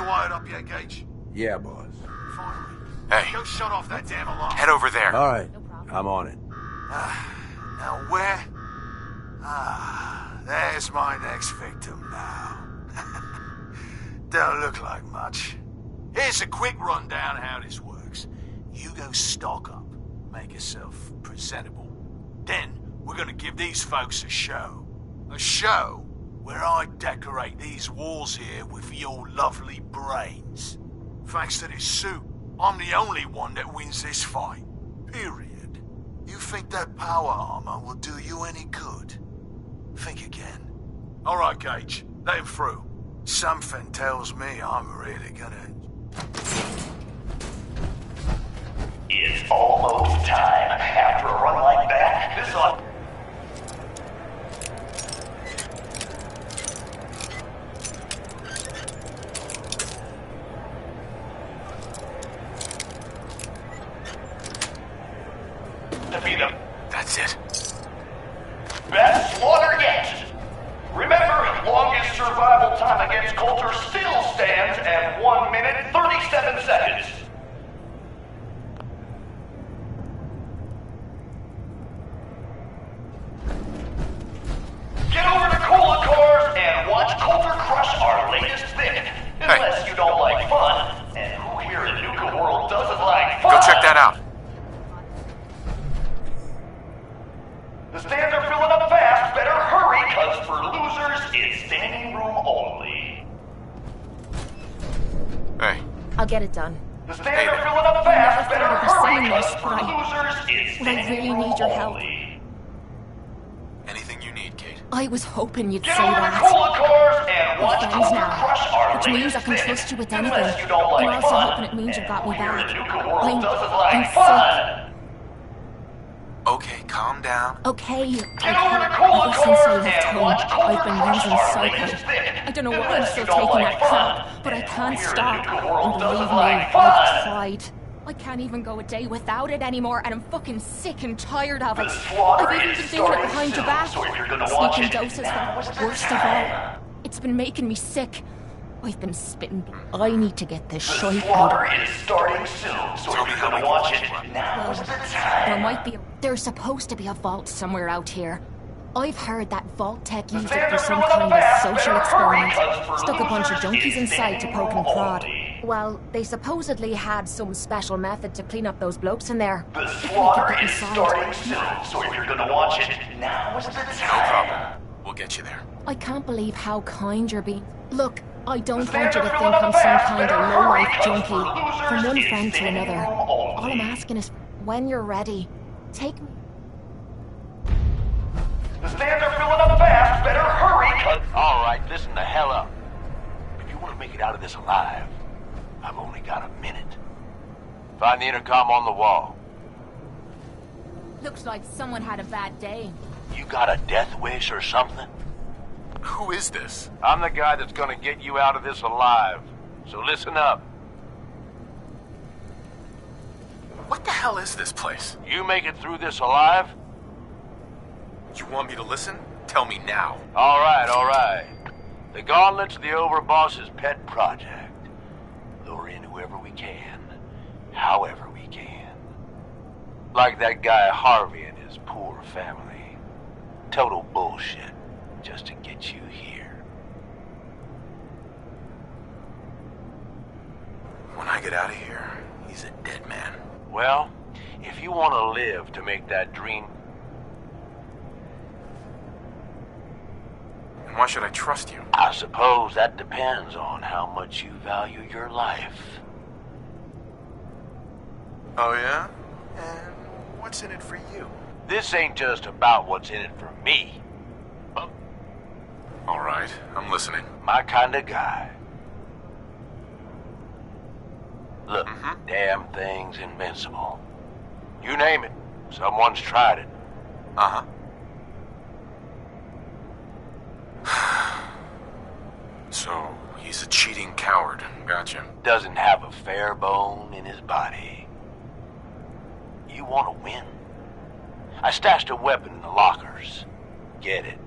wired up yet, Gage? Yeah, boss. Finally. Hey. Go shut off that damn alarm. Head over there. All right, I'm on it. Now where? There's my next victim now. Don't look like much. Here's a quick rundown how this works. You go stock up, make yourself presentable. Then we're gonna give these folks a show. A show where I decorate these walls here with your lovely brains. Thanks to this suit, I'm the only one that wins this fight. Period. You think that power armor will do you any good? Think again. All right, Gage, let him through. Something tells me I'm really gonna... It's almost time. After a run like that, this ought... to be the... That's it. best slaughter yet. Remember, longest survival time against Coulter still stands at 1 minute 37 seconds. Get over to Cola Cars and watch Coulter crush our latest thing. Unless you don't like fun, and who here in Nuka World doesn't like fun? Go check that out. The stands are filling up fast. Better hurry, cause for losers, it's standing room only. Hey. I'll get it done. The stands are filling up fast. Better I'd be hurry, saying cause this, for but losers, it's but I standing really room need your help. only. Anything you need, Kate. I was hoping you'd Get say over to that. Cola Cars and We're watch friends Coulter now, crush our which means I latest can thing. trust you with anything. Unless you don't like I'm also fun, hoping it means you've got me and who here back. in Nuka World I'm doesn't like sick. fun. Okay, calm down. Okay, Get over to Cola ever since I Cars left and home, watch Coulter I've been crush using our latest Psycho. thing. I don't know why I'm Unless still you don't taking like that fun, crap, but I and can't who here in stop. Nuka World And doesn't believe me, like I've fun. tried. I can't even go a day without it anymore, and I'm fucking sick and tired of it. The slaughter I've even is been taking it starting behind your soon, back. so if you're gonna watch Sneaking it, doses now is from the worst of all. time. It's been making me sick. I've been spitting. I need to get this The shite slaughter out. is starting soon, so if you're gonna watch it, now is the There time. might be. There's supposed to be a vault somewhere out here. I've heard that vault tech used it stands for are some filling up kind of fast. social Better hurry, experiment. 'cause for Stuck a bunch of losers, junkies it's inside to standing poke and room prod. only. Well, they supposedly had some special method to clean up those blokes in there. The If we could slaughter get is inside. starting soon, so if you're gonna watch it, now is the No time. problem. We'll get you there. I can't believe how kind you're being. Look, I don't want stands you are to filling think up I'm some fast. kind of Better low-life hurry, 'cause junkie. for losers, From one it's friend to standing another. room All only. I'm asking is, when you're ready, take me. The stands are filling up fast. Better hurry, 'cause... All right, listen the hell up. If you want to make it out of this alive, I've only got a minute. Find the intercom on the wall. Looks like someone had a bad day. You got a death wish or something? Who is this? I'm the guy that's gonna get you out of this alive. So listen up. What the hell is this place? You make it through this alive? You want me to listen? Tell me now. All right, all right. The Gauntlet's the overboss's pet project. Lure in whoever we can, however we can. Like that guy Harvey and his poor family. Total bullshit, just to get you here. When I get out of here, he's a dead man. Well, if you want to live to make that dream... And why should I trust you? I suppose that depends on how much you value your life. Oh yeah? And what's in it for you? This ain't just about what's in it for me. All right, I'm listening. My kind of guy. Look, damn thing's invincible. You name it, someone's tried it. Uh-huh. So, he's a cheating coward. Gotcha. Doesn't have a fair bone in his body. You want to win? I stashed a weapon in the lockers. Get it.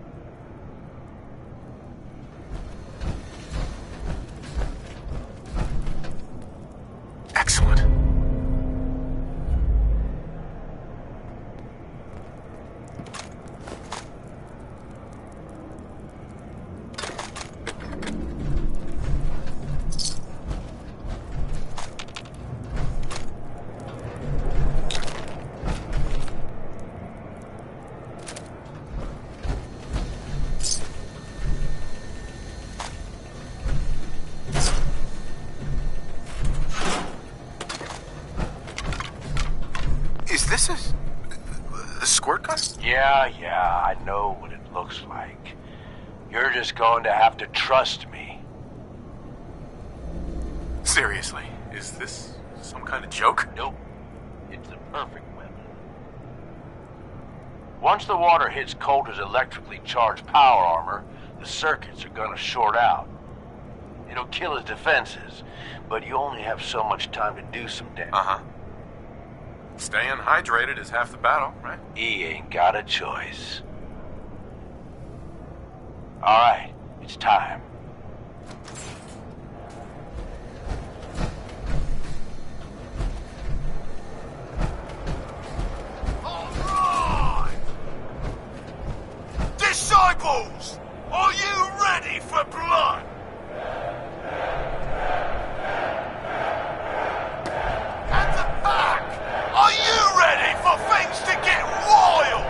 This is... a squirt gun? Yeah, I know what it looks like. You're just going to have to trust me. Seriously, is this some kind of joke? Nope. It's the perfect weapon. Once the water hits Coulter's electrically charged power armor, the circuits are gonna short out. It'll kill his defenses, but you only have so much time to do some damage. Uh-huh. Staying hydrated is half the battle, right? He ain't got a choice. Alright, it's time. Disciples, are you ready for blood? At the back, are you ready for things to get wild?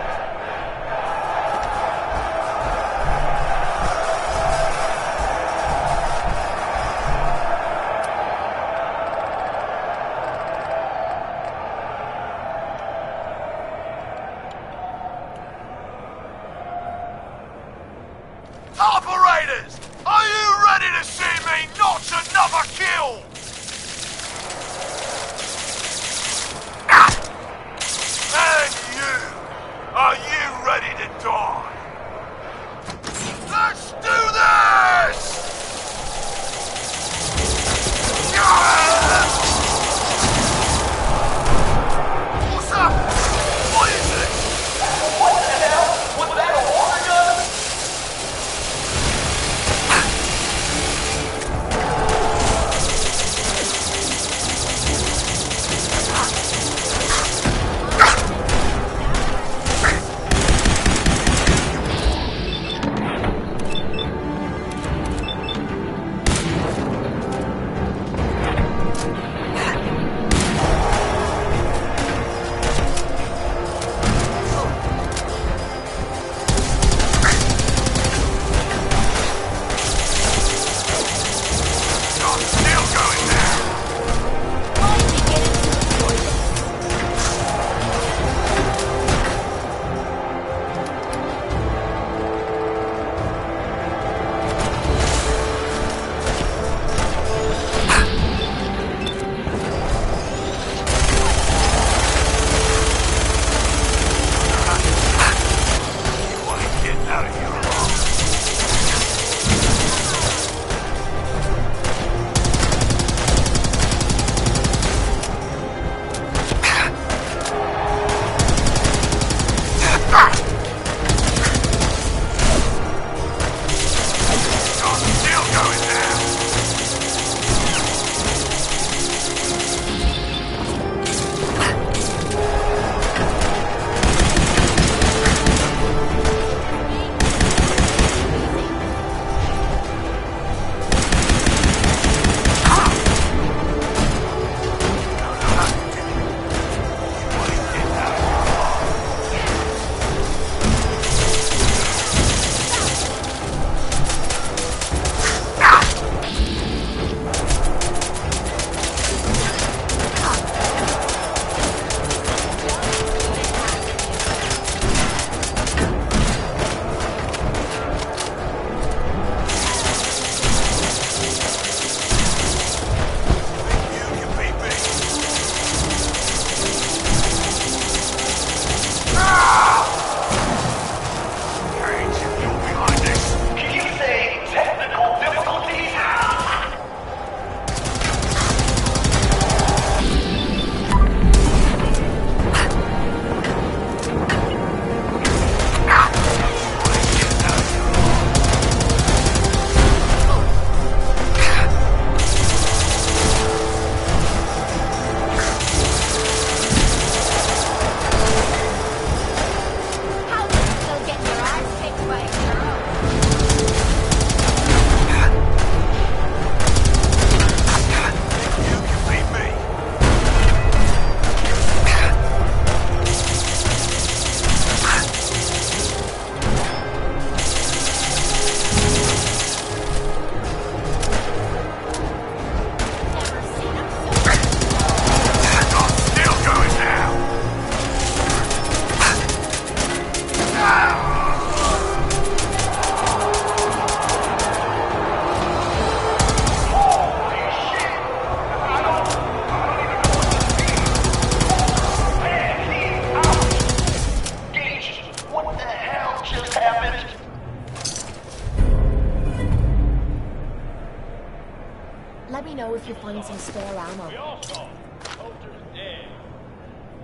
let me know if you find some spare ammo. We all saw it. Coulter's dead.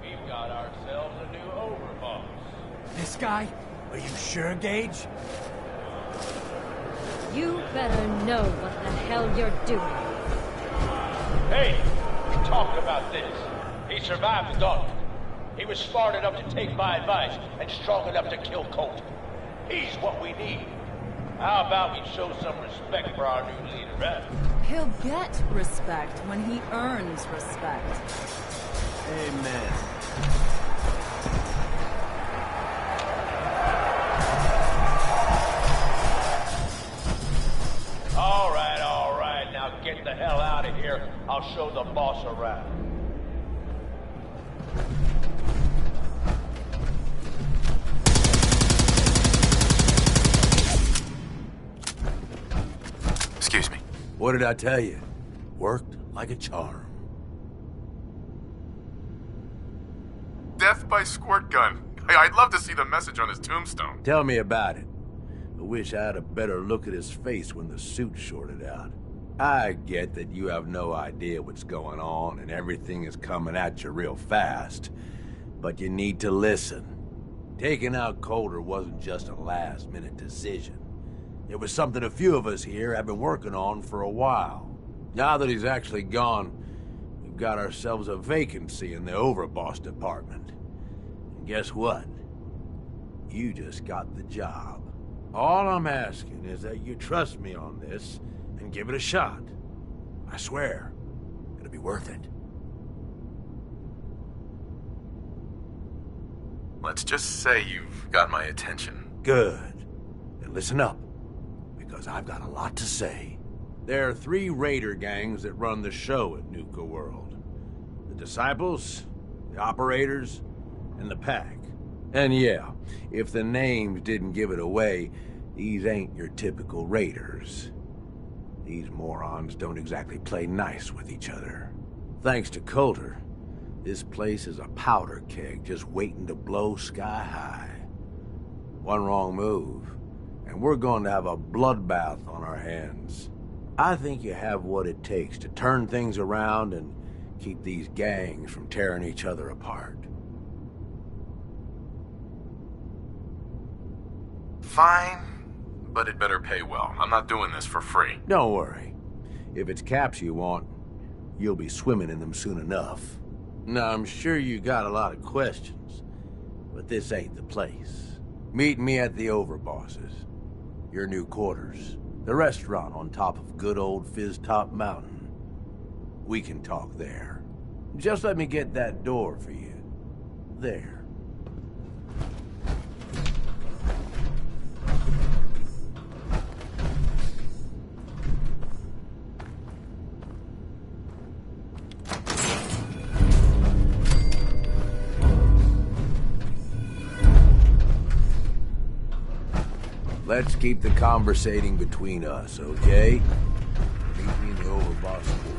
We've got ourselves a new overboss. This guy? Are you sure, Gage? You better know what the hell you're doing. Hey, we talked about this. He survived the gauntlet. He was smart enough to take my advice and strong enough to kill Coulter. He's what we need. How about we show some respect for our new leader, right? He'll get respect when he earns respect. Amen. All right. Now get the hell out of here. I'll show the boss around. Excuse me. What did I tell you? Worked like a charm. Death by squirt gun. I'd love to see the message on his tombstone. Tell me about it. I wish I had a better look at his face when the suit shorted out. I get that you have no idea what's going on and everything is coming at you real fast. But you need to listen. Taking out Coulter wasn't just a last-minute decision. It was something a few of us here have been working on for a while. Now that he's actually gone, we've got ourselves a vacancy in the overboss department. And guess what? You just got the job. All I'm asking is that you trust me on this and give it a shot. I swear, it'll be worth it. Let's just say you've got my attention. Good. Then listen up, because I've got a lot to say. There are 3 raider gangs that run the show at Nuka World. The Disciples, the Operators, and the Pack. And yeah, if the names didn't give it away, these ain't your typical raiders. These morons don't exactly play nice with each other. Thanks to Coulter, this place is a powder keg just waiting to blow sky high. One wrong move, and we're going to have a bloodbath on our hands. I think you have what it takes to turn things around and keep these gangs from tearing each other apart. Fine, but it better pay well. I'm not doing this for free. Don't worry. If it's caps you want, you'll be swimming in them soon enough. Now, I'm sure you got a lot of questions, but this ain't the place. Meet me at the Overboss's, your new quarters, the restaurant on top of good old Fizz Top Mountain. We can talk there. Just let me get that door for you. There. Let's keep the conversating between us, okay? Meet me in the overboss quarters.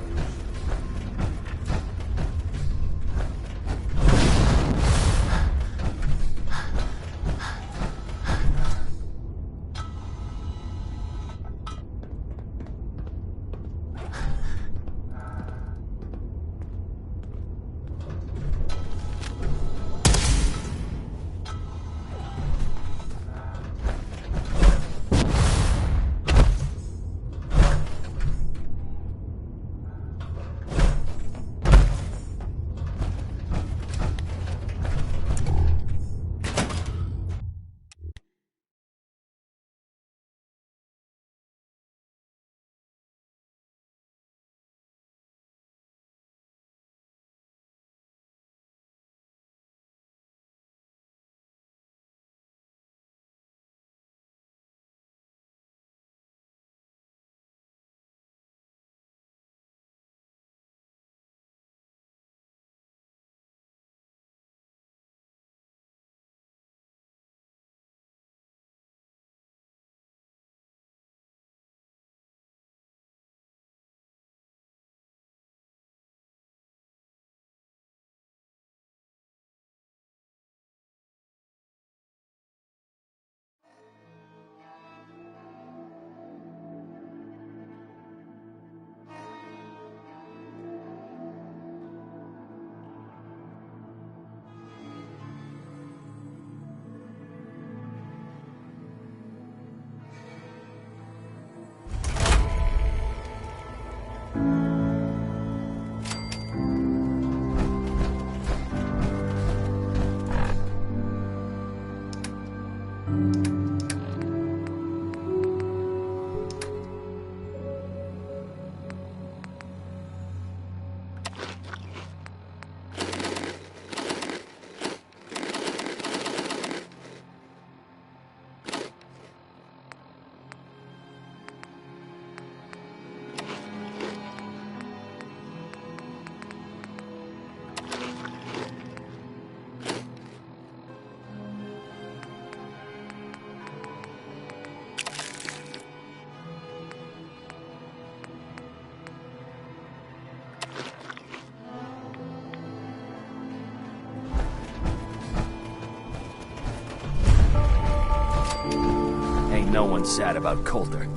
everyone's sad about Coulter.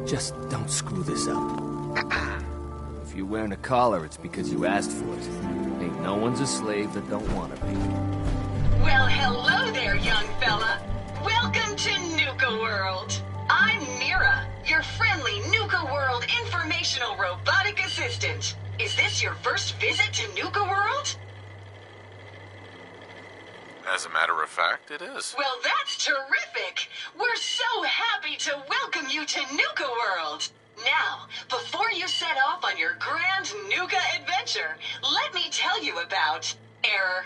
Just don't screw this up. If you're wearing a collar, it's because you asked for it. Ain't no one's a slave that don't want to be. Well, hello there, young fella. Welcome to Nuka World. I'm Mira, your friendly Nuka World informational robotic assistant. Is this your first visit to Nuka World? As a matter of fact, it is. Well, that's terrific. We're so happy to welcome you to Nuka World. Now, before you set off on your grand Nuka adventure, let me tell you about error,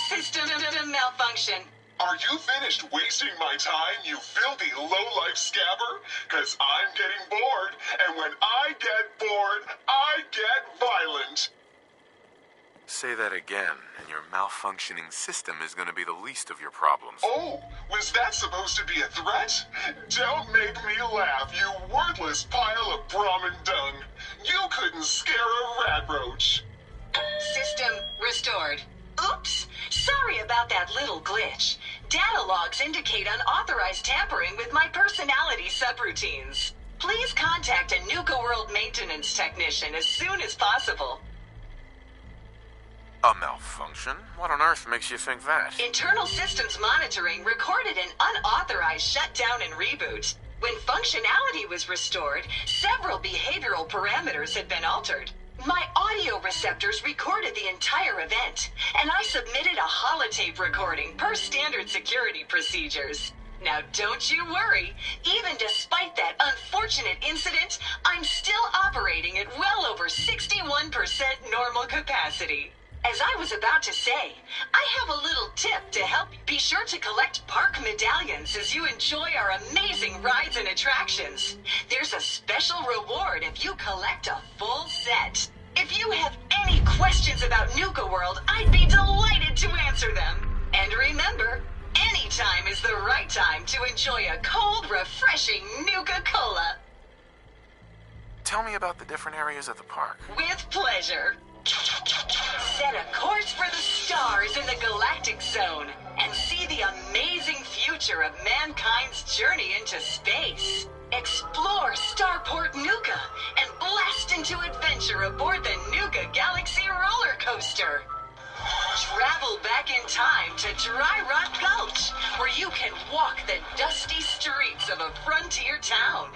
system malfunction. Are you finished wasting my time, you filthy low-life scabber? 'Cause I'm getting bored, and when I get bored, I get violent. Say that again, and your malfunctioning system is going to be the least of your problems. Oh, was that supposed to be a threat? Don't make me laugh, you worthless pile of Brahmin dung. You couldn't scare a rat roach. System restored. Oops, sorry about that little glitch. Data logs indicate unauthorized tampering with my personality subroutines. Please contact a Nuka World maintenance technician as soon as possible. A malfunction? What on earth makes you think that? Internal systems monitoring recorded an unauthorized shutdown and reboot. When functionality was restored, several behavioral parameters had been altered. My audio receptors recorded the entire event, and I submitted a holotape recording per standard security procedures. Now don't you worry, even despite that unfortunate incident, I'm still operating at well over 61% normal capacity. As I was about to say, I have a little tip to help. Be sure to collect park medallions as you enjoy our amazing rides and attractions. There's a special reward if you collect a full set. If you have any questions about Nuka World, I'd be delighted to answer them. And remember, any time is the right time to enjoy a cold, refreshing Nuka-Cola. Tell me about the different areas of the park. With pleasure. Set a course for the stars in the galactic zone and see the amazing future of mankind's journey into space. Explore Starport Nuka and blast into adventure aboard the Nuka Galaxy roller coaster. Travel back in time to Dry Rock Gulch, where you can walk the dusty streets of a frontier town.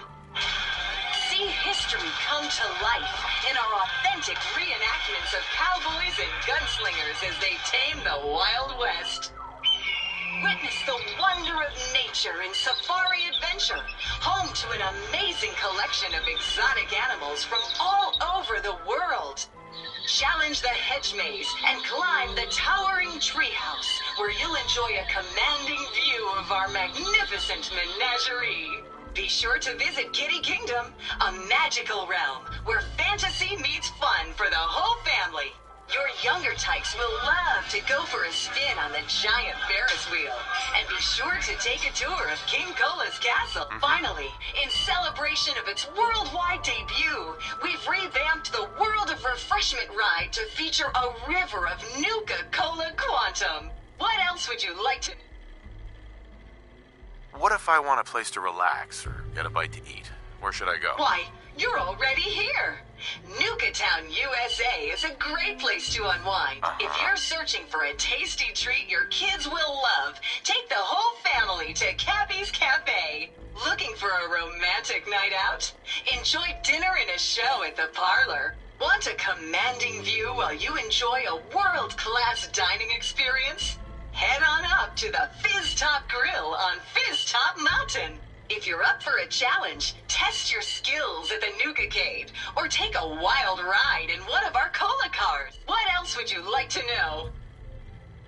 See history come to life in our authentic reenactments of cowboys and gunslingers as they tame the Wild West. Witness the wonder of nature in Safari Adventure, home to an amazing collection of exotic animals from all over the world. Challenge the hedge maze and climb the towering treehouse, where you'll enjoy a commanding view of our magnificent menagerie. Be sure to visit Kitty Kingdom, a magical realm where fantasy meets fun for the whole family. Your younger types will love to go for a spin on the giant Ferris wheel. And be sure to take a tour of King Cola's castle. Finally, in celebration of its worldwide debut, we've revamped the World of Refreshment ride to feature a river of Nuka-Cola Quantum. What else would you like to... What if I want a place to relax or get a bite to eat? Where should I go? Why, you're already here. Nuka Town, USA is a great place to unwind. If you're searching for a tasty treat your kids will love, take the whole family to Cappy's Cafe. Looking for a romantic night out? Enjoy dinner and a show at the parlor. Want a commanding view while you enjoy a world-class dining experience? Head on up to the Fizz Top Grill on Fizz Top Mountain. If you're up for a challenge, test your skills at the Nuka-Cade, or take a wild ride in one of our cola cars. What else would you like to know?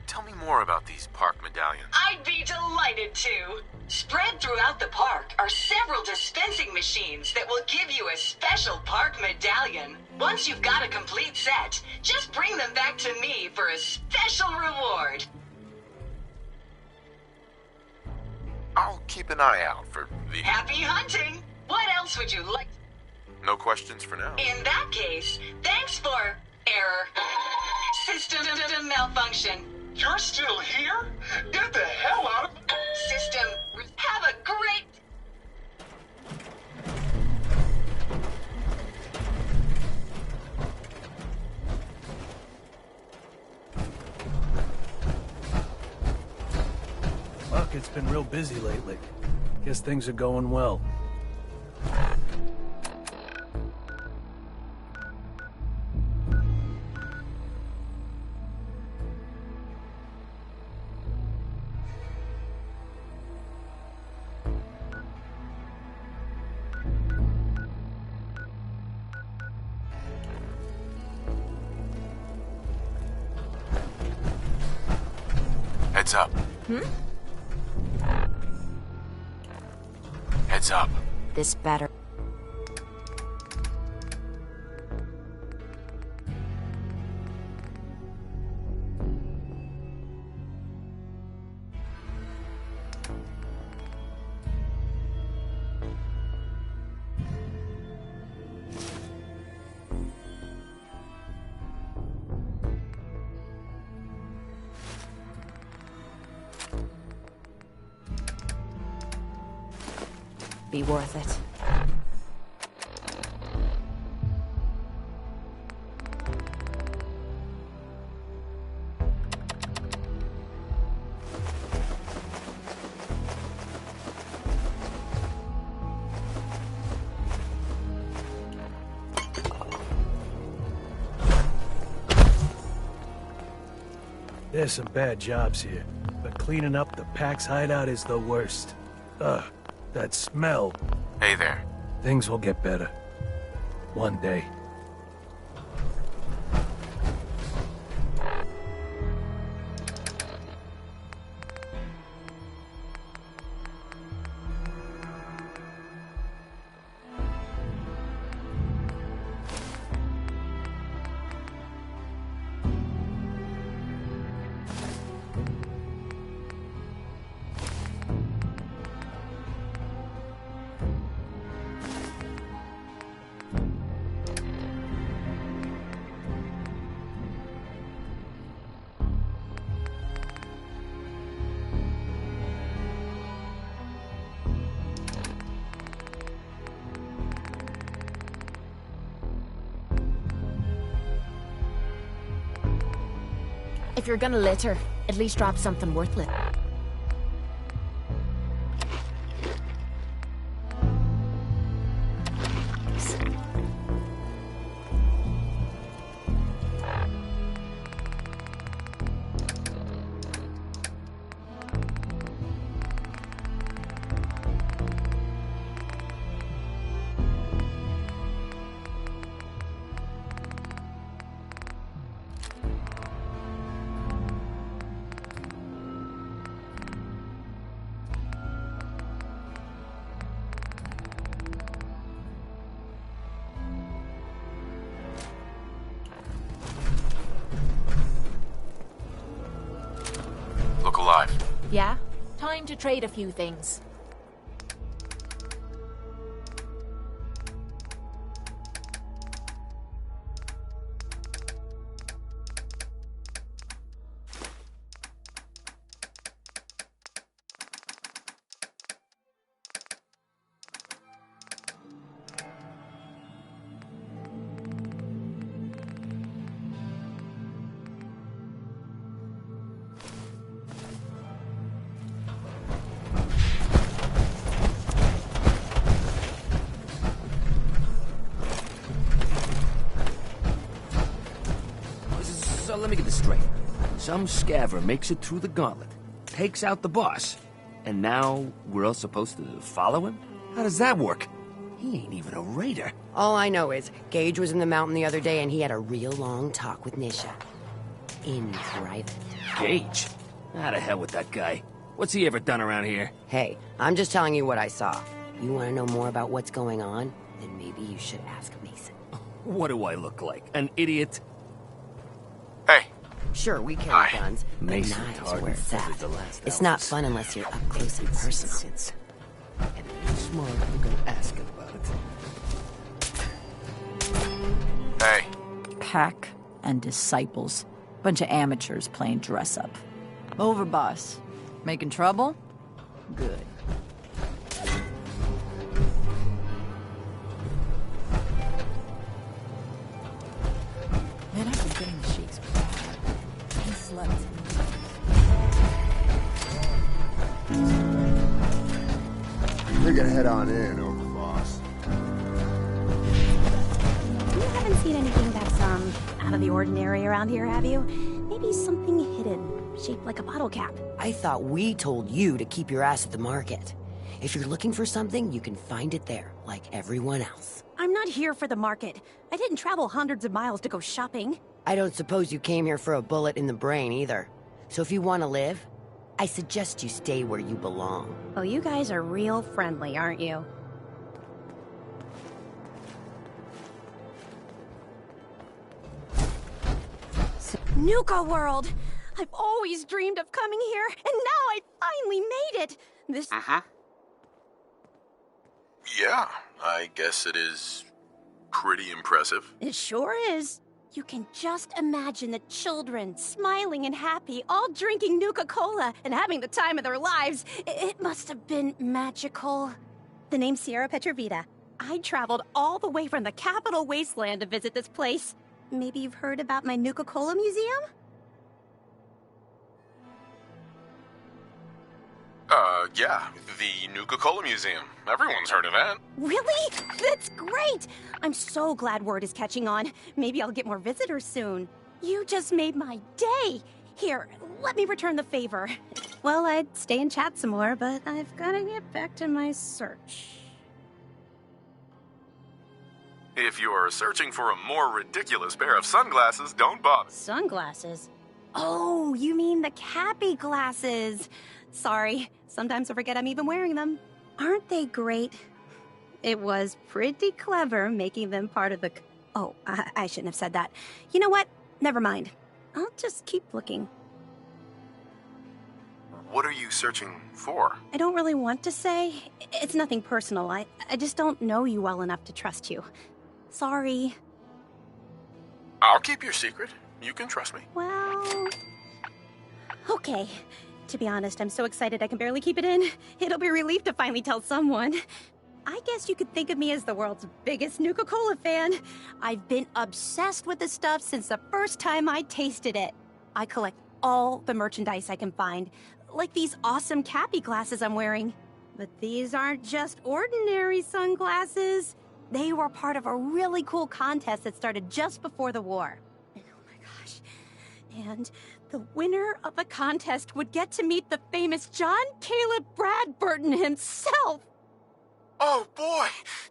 Tell me more about these park medallions. I'd be delighted to. Spread throughout the park are several dispensing machines that will give you a special park medallion. Once you've got a complete set, just bring them back to me for a special reward. I'll keep an eye out for the... Happy hunting! What else would you like? No questions for now. In that case, thanks for... error. System malfunction. You're still here? Get the hell out of... System... have a great... It's been real busy lately. Guess things are going well. Heads up. Heads up. This better. Be worth it. There's some bad jobs here, but cleaning up the Pack's hideout is the worst. Ugh, that smell. Hey there. Things will get better. One day. If you're gonna litter, at least drop something worthless. Look alive. Yeah? Time to trade a few things. So let me get this straight. Some scaver makes it through the gauntlet, takes out the boss, and now we're all supposed to follow him? How does that work? He ain't even a raider. All I know is Gage was in the mountain the other day and he had a real long talk with Nisha. In private. Gage? How the hell with that guy? What's he ever done around here? Hey, I'm just telling you what I saw. You want to know more about what's going on? Then maybe you should ask Mason. What do I look like? An idiot? Hey. Sure, we carry guns, but Mason's knives hard where it's and at. the last It's not fun unless you're up close and personal. And if you're smart, you go ask him about it. Hey. Pack and disciples. Bunch of amateurs playing dress up. Over, boss. Making trouble? Good. Man, I've been getting the shakes bad. I slept. head on in, Overboss. You haven't seen anything that's, out of the ordinary around here, have you? Maybe something hidden, shaped like a bottle cap. I thought we told you to keep your ass at the market. If you're looking for something, you can find it there, like everyone else. I'm not here for the market. I didn't travel hundreds of miles to go shopping. I don't suppose you came here for a bullet in the brain, either. So if you want to live, I suggest you stay where you belong. Oh, you guys are real friendly, aren't you? Nuka World! I've always dreamed of coming here, and now I finally made it! This... Yeah, I guess it is pretty impressive. It sure is. You can just imagine the children, smiling and happy, all drinking Nuka-Cola and having the time of their lives. It must have been magical. The name's Sierra Petrovita. I traveled all the way from the capital wasteland to visit this place. Maybe you've heard about my Nuka-Cola museum? Yeah, the Nuka-Cola Museum. Everyone's heard of that. Really? That's great! I'm so glad word is catching on. Maybe I'll get more visitors soon. You just made my day! Here, let me return the favor. Well, I'd stay and chat some more, but I've gotta get back to my search. If you're searching for a more ridiculous pair of sunglasses, don't bother. Sunglasses? Oh, you mean the Cappy glasses. Sorry, sometimes I forget I'm even wearing them. Aren't they great? It was pretty clever making them part of the... Oh, I shouldn't have said that. You know what? Never mind. I'll just keep looking. What are you searching for? I don't really want to say. It's nothing personal. I just don't know you well enough to trust you. Sorry. I'll keep your secret. You can trust me. Well... Okay. To be honest, I'm so excited I can barely keep it in. It'll be a relief to finally tell someone. I guess you could think of me as the world's biggest Nuka-Cola fan. I've been obsessed with the stuff since the first time I tasted it. I collect all the merchandise I can find, like these awesome Cappy glasses I'm wearing. But these aren't just ordinary sunglasses. They were part of a really cool contest that started just before the war. And oh my gosh. And the winner of the contest would get to meet the famous John Caleb Bradburton himself. Oh boy!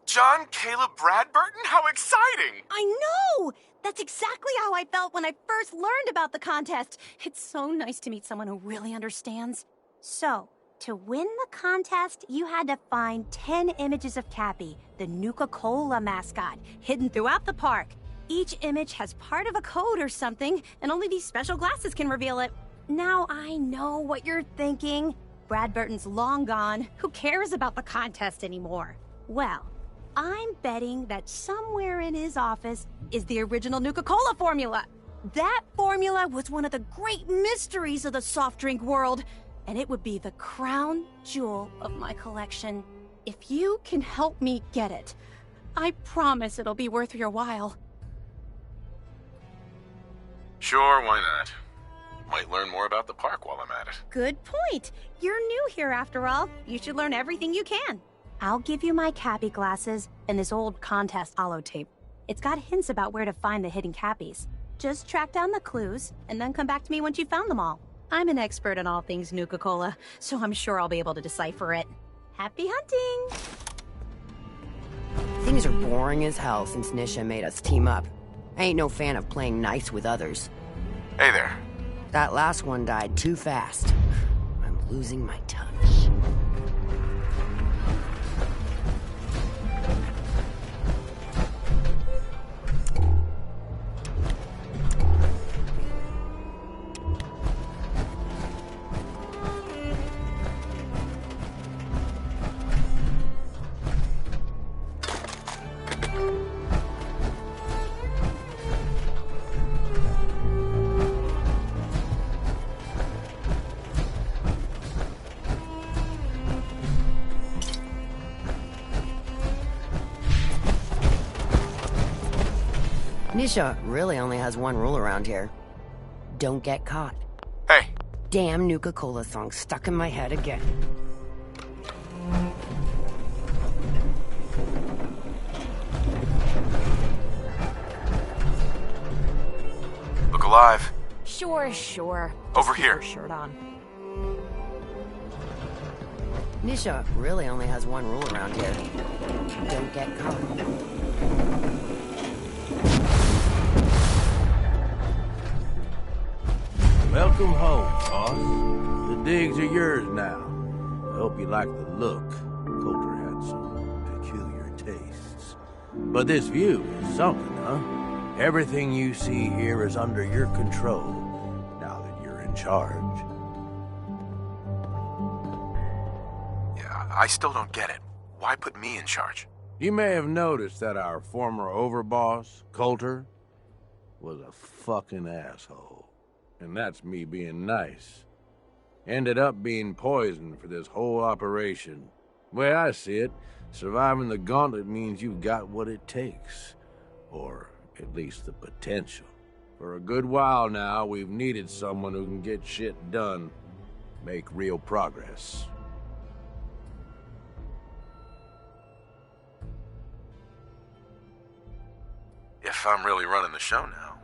John Caleb Bradburton? How exciting! I know! That's exactly how I felt when I first learned about the contest. It's so nice to meet someone who really understands. So, to win the contest, you had to find 10 images of Cappy, the Nuka-Cola mascot, hidden throughout the park. Each image has part of a code or something, and only these special glasses can reveal it. Now I know what you're thinking. Bradburton's long gone. Who cares about the contest anymore? Well, I'm betting that somewhere in his office is the original Nuka-Cola formula. That formula was one of the great mysteries of the soft drink world, and it would be the crown jewel of my collection. If you can help me get it, I promise it'll be worth your while. Sure, why not? Might learn more about the park while I'm at it. Good point. You're new here after all. You should learn everything you can. I'll give you my Cappy glasses and this old contest holotape. It's got hints about where to find the hidden Cappies. Just track down the clues and then come back to me once you've found them all. I'm an expert in all things Nuka-Cola, so I'm sure I'll be able to decipher it. Happy hunting! Things are boring as hell since Nisha made us team up. I ain't no fan of playing nice with others. Hey there. That last one died too fast. I'm losing my touch. Nisha really only has one rule around here. Don't get caught. Hey. Damn Nuka-Cola song stuck in my head again. alive. Sure. Over Just keep here. your shirt on. Nisha really only has one rule around here. Don't get caught. Welcome home, boss. The digs are yours now. I hope you like the look. Coulter had some peculiar tastes. But this view is something, huh? Everything you see here is under your control, now that you're in charge. Yeah, I still don't get it. Why put me in charge? You may have noticed that our former overboss, Coulter, was a fucking asshole. And that's me being nice. Ended up being poisoned for this whole operation. The way I see it, surviving the gauntlet means you've got what it takes. Or at least the potential. For a good while now, we've needed someone who can get shit done. Make real progress. If I'm really running the show now,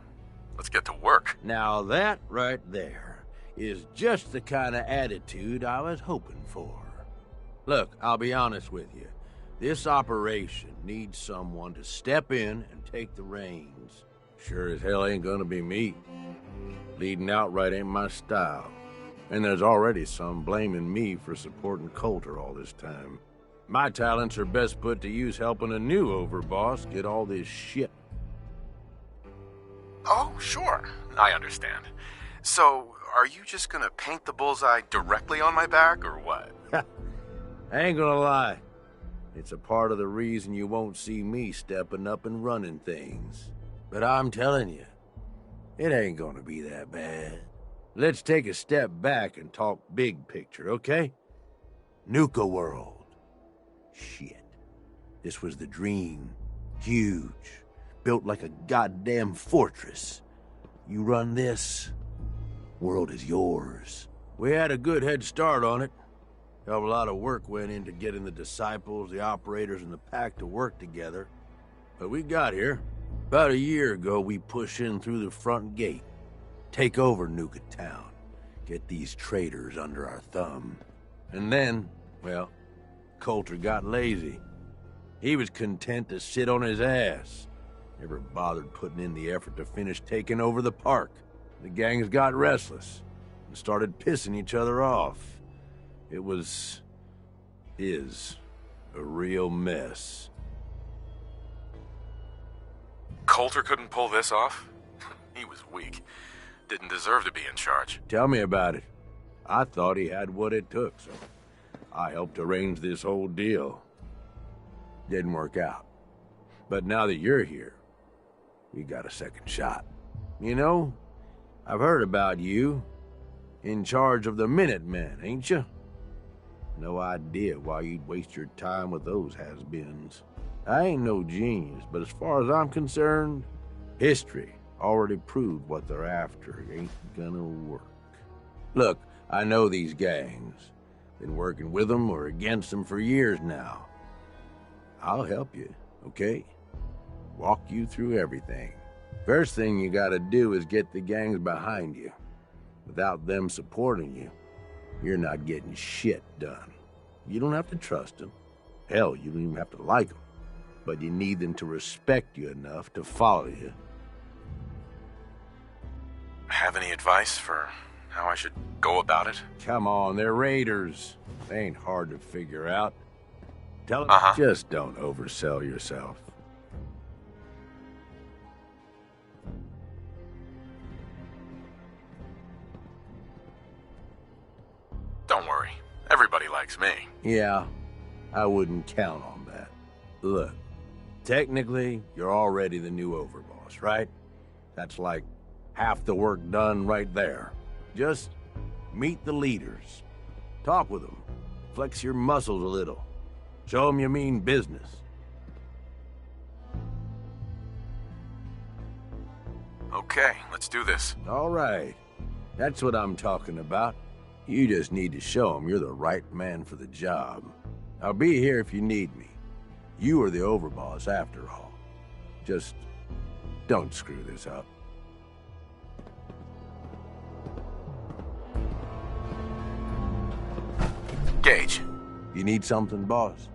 let's get to work. Now that right there is just the kind of attitude I was hoping for. Look, I'll be honest with you. This operation needs someone to step in and take the reins. Sure as hell ain't gonna be me. Leading outright ain't my style. And there's already some blaming me for supporting Coulter all this time. My talents are best put to use helping a new overboss get all this shit. Oh, sure. I understand. So, are you just gonna paint the bullseye directly on my back, or what? I ain't gonna lie. It's a part of the reason you won't see me stepping up and running things. But I'm telling you, it ain't gonna be that bad. Let's take a step back and talk big picture, okay? Nuka world. Shit. This was the dream. Huge. Built like a goddamn fortress. You run this, world is yours. We had a good head start on it. A lot of work went into getting the disciples, the operators, and the pack to work together. But we got here. About a year ago, we pushed in through the front gate. Take over Nuka Town. Get these traitors under our thumb. And then, well, Coulter got lazy. He was content to sit on his ass. Never bothered putting in the effort to finish taking over the park. The gangs got restless and started pissing each other off. It is a real mess. Coulter couldn't pull this off? He was weak. Didn't deserve to be in charge. Tell me about it. I thought he had what it took, so I helped arrange this whole deal. Didn't work out. But now that you're here, we got a second shot. You know, I've heard about you. In charge of the Minutemen, ain't you? No idea why you'd waste your time with those has-beens. I ain't no genius, but as far as I'm concerned, history already proved what they're after ain't gonna work. Look, I know these gangs. Been working with them or against them for years now. I'll help you, okay? Walk you through everything. First thing you gotta do is get the gangs behind you. Without them supporting you, you're not getting shit done. You don't have to trust them. Hell, you don't even have to like them. But you need them to respect you enough to follow you. Have any advice for how I should go about it? Come on, they're raiders. They ain't hard to figure out. Tell them just don't oversell yourself. Don't worry. Everybody likes me. Yeah, I wouldn't count on that. Look, technically, you're already the new overboss, right? That's like half the work done right there. Just meet the leaders. Talk with them. Flex your muscles a little. Show them you mean business. Okay, let's do this. All right. That's what I'm talking about. You just need to show them you're the right man for the job. I'll be here if you need me. You are the overboss after all. Just don't screw this up. You need something, boss?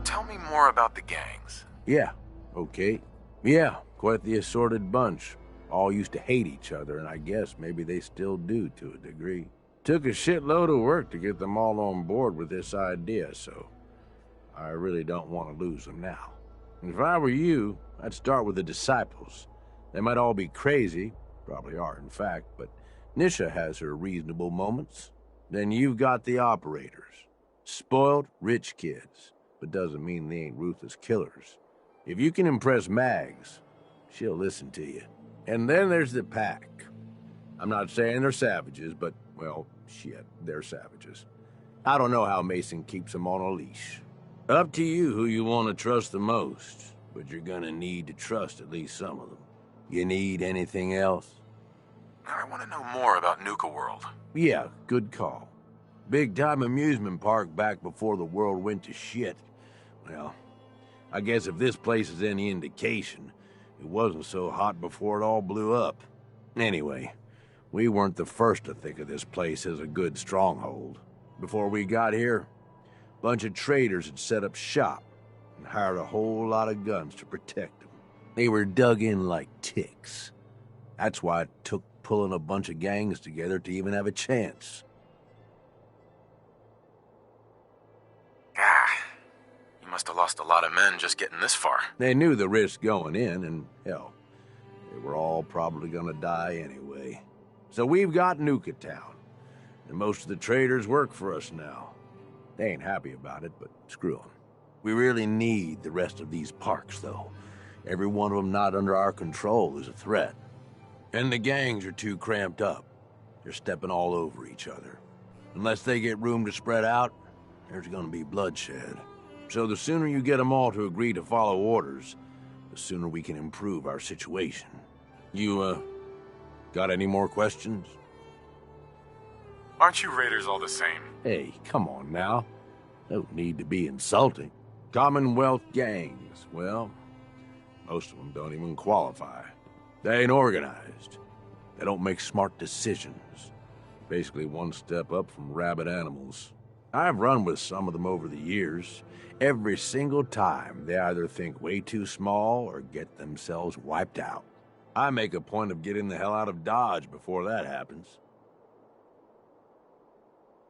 Tell me more about the gangs. Yeah, okay. Yeah, quite the assorted bunch. All used to hate each other, and I guess maybe they still do to a degree. Took a shitload of work to get them all on board with this idea, so I really don't want to lose them now. And if I were you, I'd start with the disciples. They might all be crazy, probably are in fact, but Nisha has her reasonable moments. Then you've got the operators. Spoiled, rich kids, but doesn't mean they ain't ruthless killers. If you can impress Mags, she'll listen to you. And then there's the pack. I'm not saying they're savages, but, well, shit, they're savages. I don't know how Mason keeps them on a leash. Up to you who you want to trust the most, but you're gonna need to trust at least some of them. You need anything else? I want to know more about Nuka World. Yeah, good call. Big-time amusement park back before the world went to shit. Well, I guess if this place is any indication, it wasn't so hot before it all blew up. Anyway, we weren't the first to think of this place as a good stronghold. Before we got here, a bunch of traders had set up shop and hired a whole lot of guns to protect them. They were dug in like ticks. That's why it took pulling a bunch of gangs together to even have a chance. You must have lost a lot of men just getting this far. They knew the risk going in, and hell, they were all probably gonna die anyway. So we've got Nuka Town, and most of the traders work for us now. They ain't happy about it, but screw them. We really need the rest of these parks, though. Every one of them not under our control is a threat. And the gangs are too cramped up. They're stepping all over each other. Unless they get room to spread out, there's gonna be bloodshed. So the sooner you get them all to agree to follow orders, the sooner we can improve our situation. You, got any more questions? Aren't you raiders all the same? Hey, come on now. Don't need to be insulting. Commonwealth gangs, well, most of them don't even qualify. They ain't organized. They don't make smart decisions. Basically one step up from rabid animals. I've run with some of them over the years. Every single time, they either think way too small or get themselves wiped out. I make a point of getting the hell out of Dodge before that happens.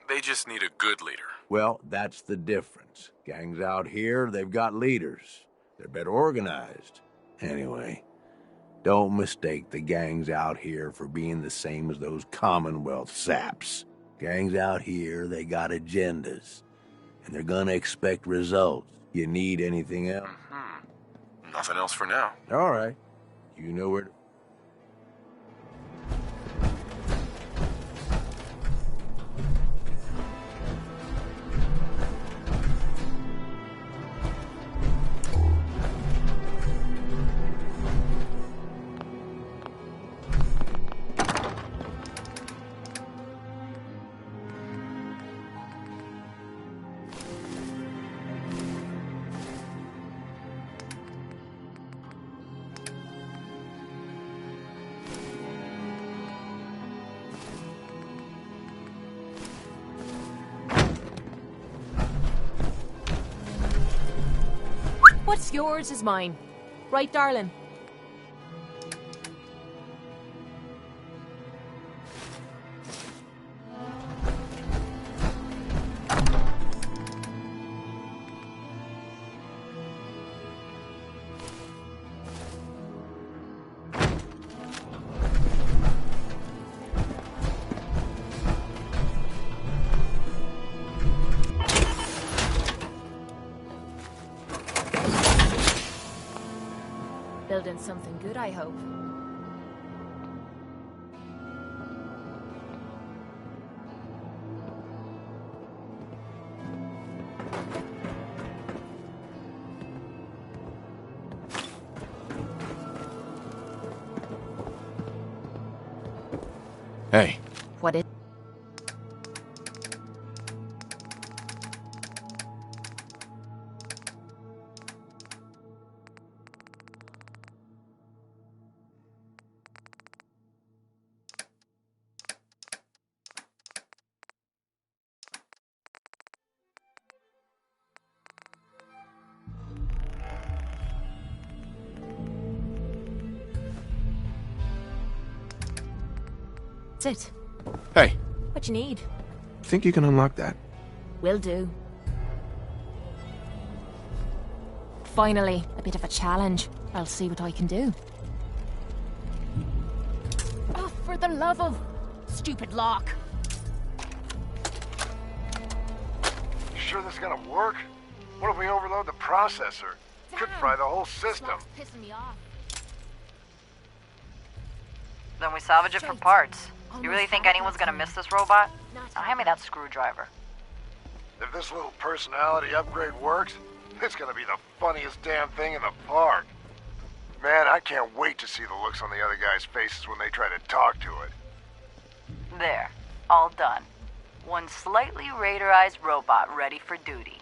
They just need a good leader. Well, that's the difference. Gangs out here, they've got leaders. They're better organized. Anyway, don't mistake the gangs out here for being the same as those Commonwealth saps. Gangs out here, they got agendas. And they're gonna expect results. You need anything else? Nothing else for now. All right. You know where to... What's yours is mine. Right, darling? Building something good, I hope. Hey. What is... That's it. Hey, What you need? think you can unlock that? Will do. Finally, a bit of a challenge. I'll see what I can do. Oh, for the love of... stupid lock. You sure this is gonna work? What if we overload the processor? Could fry the whole system. Lock's pissing me off. Then we salvage it for parts. You really think anyone's gonna miss this robot? Now hand me that screwdriver. If this little personality upgrade works, it's gonna be the funniest damn thing in the park. Man, I can't wait to see the looks on the other guys' faces when they try to talk to it. There. All done. One slightly raiderized robot ready for duty.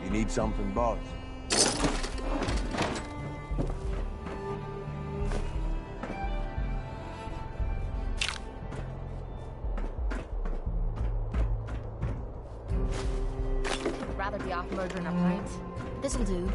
You need something, boss? I'd rather be off murdering our parents. This'll do.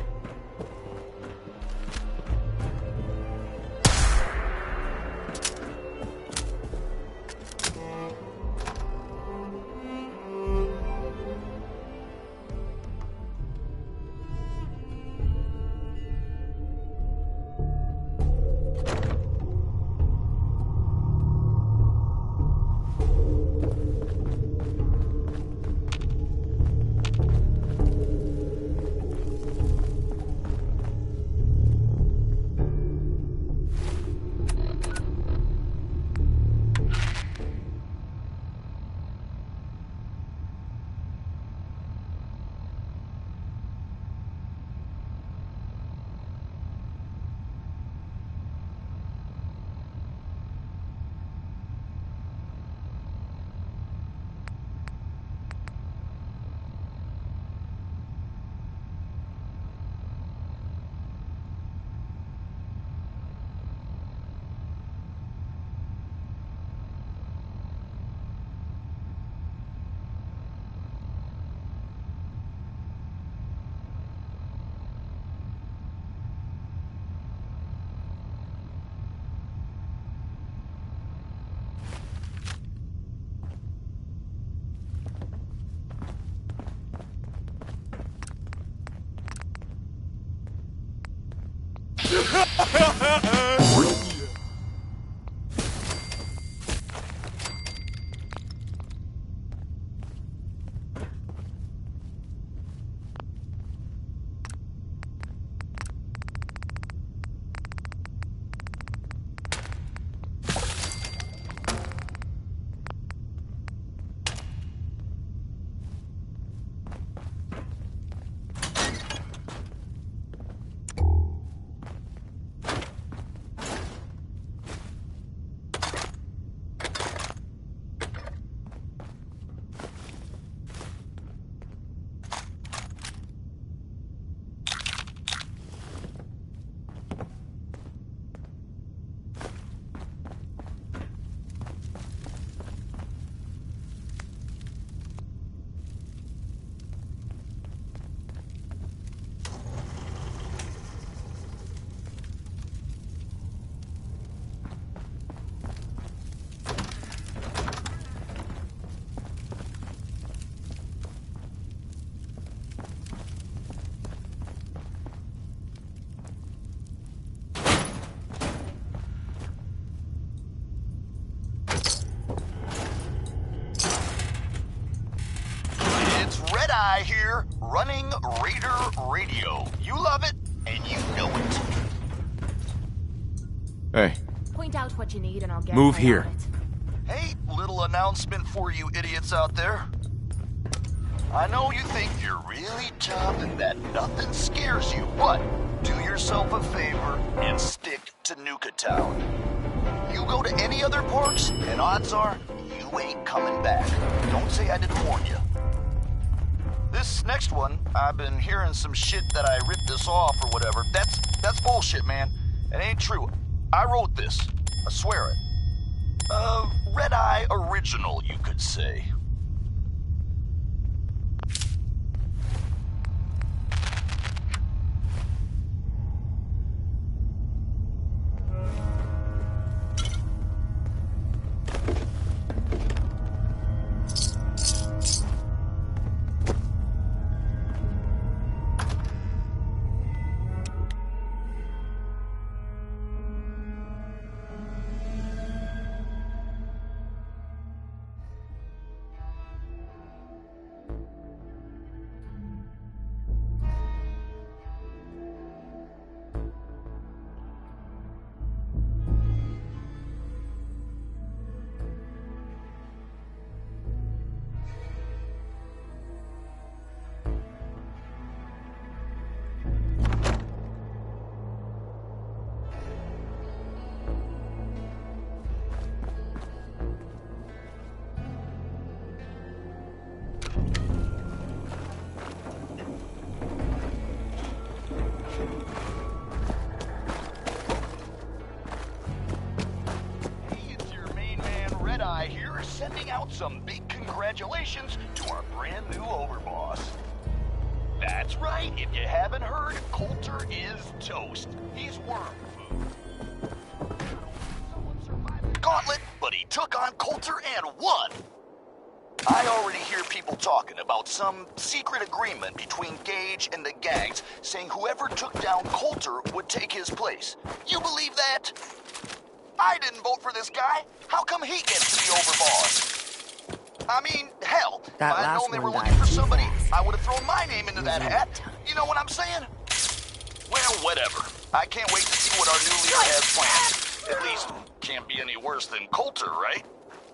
Here, running Raider Radio. You love it, and you know it. Hey. Point out what you need and I'll get Move right here. on it. little announcement for you idiots out there. I know you think you're really tough and that nothing scares you, but do yourself a favor and stick to Nuka Town. You go to any other parks, and odds are you ain't coming back. Don't say I didn't warn you. This next one, I've been hearing some shit that I ripped this off or whatever. That's bullshit, man. It ain't true. I wrote this. I swear it. Red Eye original, you could say. Sending out some big congratulations to our brand new overboss. That's right, if you haven't heard, Coulter is toast. He's worm food. Gauntlet, but he took on Coulter and won. I already hear people talking about some secret agreement between Gage and the gangs saying whoever took down Coulter would take his place. You believe that? I didn't vote for this guy. How come he gets to be overboss? I mean, hell, if I'd known they were looking for somebody, I would have thrown my name into that hat. You know what I'm saying? Well, whatever. I can't wait to see what our new leader has planned. At least, can't be any worse than Coulter, right?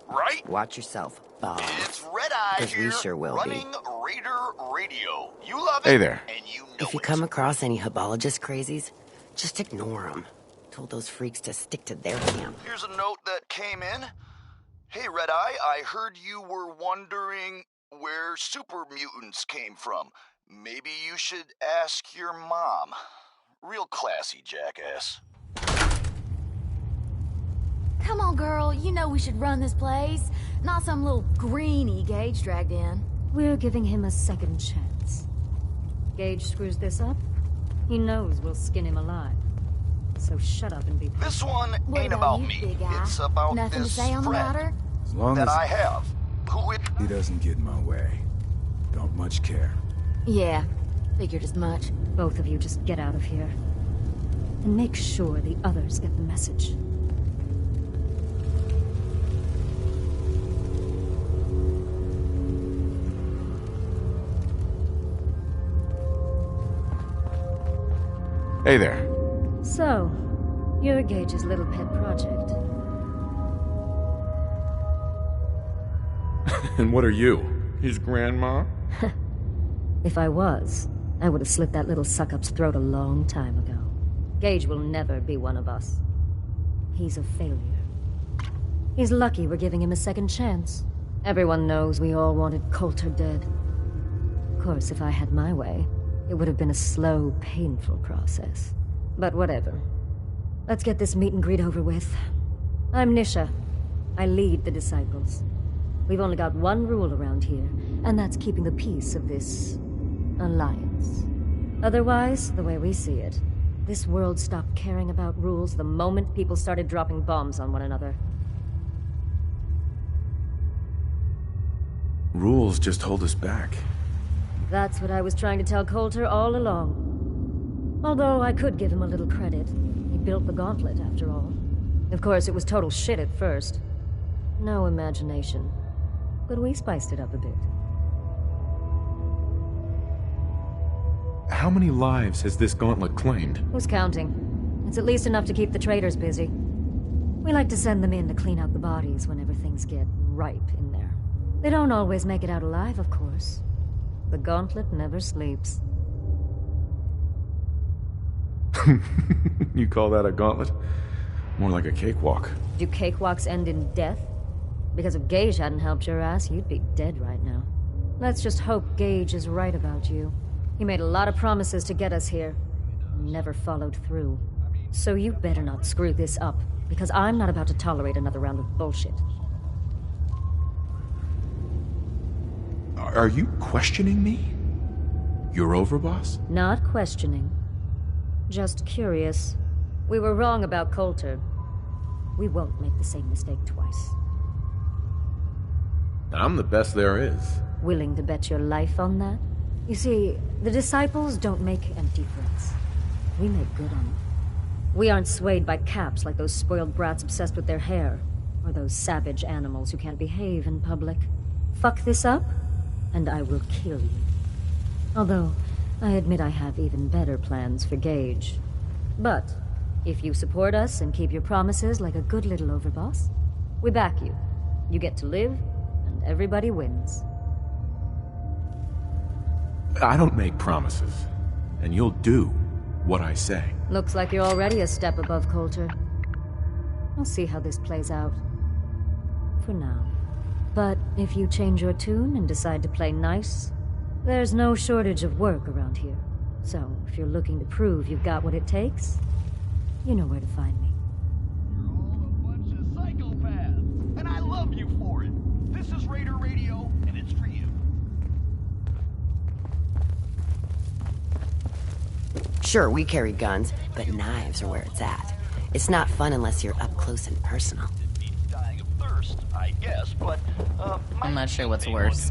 Right? Watch yourself, Bob. It's Red Eye here, we sure will running Raider Radio. You love it, hey there. And you know if you come across any Hubologist crazies, just ignore them. Told those freaks to stick to their camp. Here's a note that came in. Hey, Red Eye, I heard you were wondering where super mutants came from. Maybe you should ask your mom. Real classy, jackass. Come on, girl. You know we should run this place. Not some little greenie Gage dragged in. We're giving him a second chance. Gage screws this up, he knows we'll skin him alive. So shut up and be patient. This one ain't about me. It's about Nothing this to say on the friend matter? As long that as I have. Who it... he doesn't get in my way. Don't much care. Yeah, figured as much. Both of you just get out of here. And make sure the others get the message. Hey there. So, you're Gage's little pet project. And what are you? His grandma? If I was, I would have slit that little suck-up's throat a long time ago. Gage will never be one of us. He's a failure. He's lucky we're giving him a second chance. Everyone knows we all wanted Coulter dead. Of course, if I had my way, it would have been a slow, painful process. But whatever. Let's get this meet and greet over with. I'm Nisha. I lead the Disciples. We've only got one rule around here, and that's keeping the peace of this alliance. Otherwise, the way we see it, this world stopped caring about rules the moment people started dropping bombs on one another. Rules just hold us back. That's what I was trying to tell Coulter all along. Although I could give him a little credit. He built the gauntlet, after all. Of course, it was total shit at first. No imagination. But we spiced it up a bit. How many lives has this gauntlet claimed? Who's counting? It's at least enough to keep the traders busy. We like to send them in to clean out the bodies whenever things get ripe in there. They don't always make it out alive, of course. The gauntlet never sleeps. You call that a gauntlet? More like a cakewalk. Do cakewalks end in death? Because if Gage hadn't helped your ass, you'd be dead right now. Let's just hope Gage is right about you. He made a lot of promises to get us here, and never followed through. So you better not screw this up, because I'm not about to tolerate another round of bullshit. Are you questioning me? You're overboss? Not questioning. Just curious. We were wrong about Coulter. We won't make the same mistake twice. I'm the best there is. Willing to bet your life on that? You see, the disciples don't make empty threats. We make good on them. We aren't swayed by caps like those spoiled brats obsessed with their hair, or those savage animals who can't behave in public. Fuck this up, and I will kill you. Although, I admit I have even better plans for Gage. But, if you support us and keep your promises like a good little overboss, we back you. You get to live, and everybody wins. I don't make promises, and you'll do what I say. Looks like you're already a step above Coulter. I'll see how this plays out. For now. But if you change your tune and decide to play nice, there's no shortage of work around here. So, if you're looking to prove you've got what it takes, you know where to find me. You're all a bunch of psychopaths, and I love you for it. This is Raider Radio, and it's for you. Sure, we carry guns, but knives are where it's at. It's not fun unless you're up close and personal. Dying of thirst, I guess, but, I'm not sure what's worse.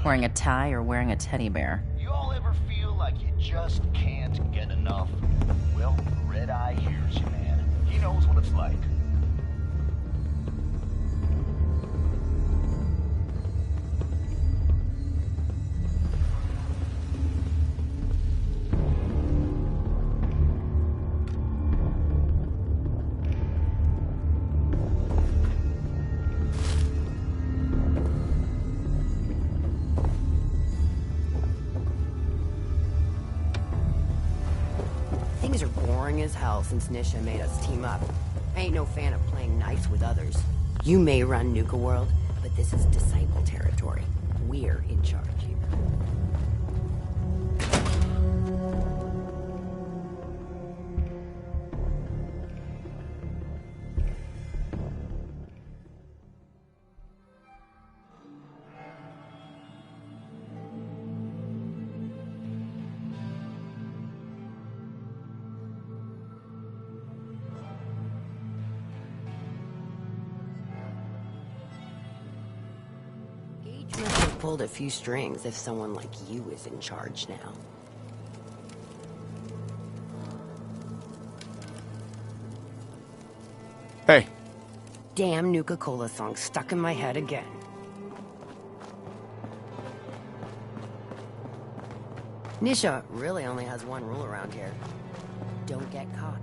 Wearing a tie or wearing a teddy bear. You all ever feel like you just can't get enough? Well, Red Eye hears you, man. He knows what it's like. Things are boring as hell since Nisha made us team up. I ain't no fan of playing nice with others. You may run Nuka World, but this is Disciple territory. We're in charge here. Must have pulled a few strings if someone like you is in charge now. Hey. Damn Nuka-Cola song stuck in my head again. Nisha really only has one rule around here. Don't get caught.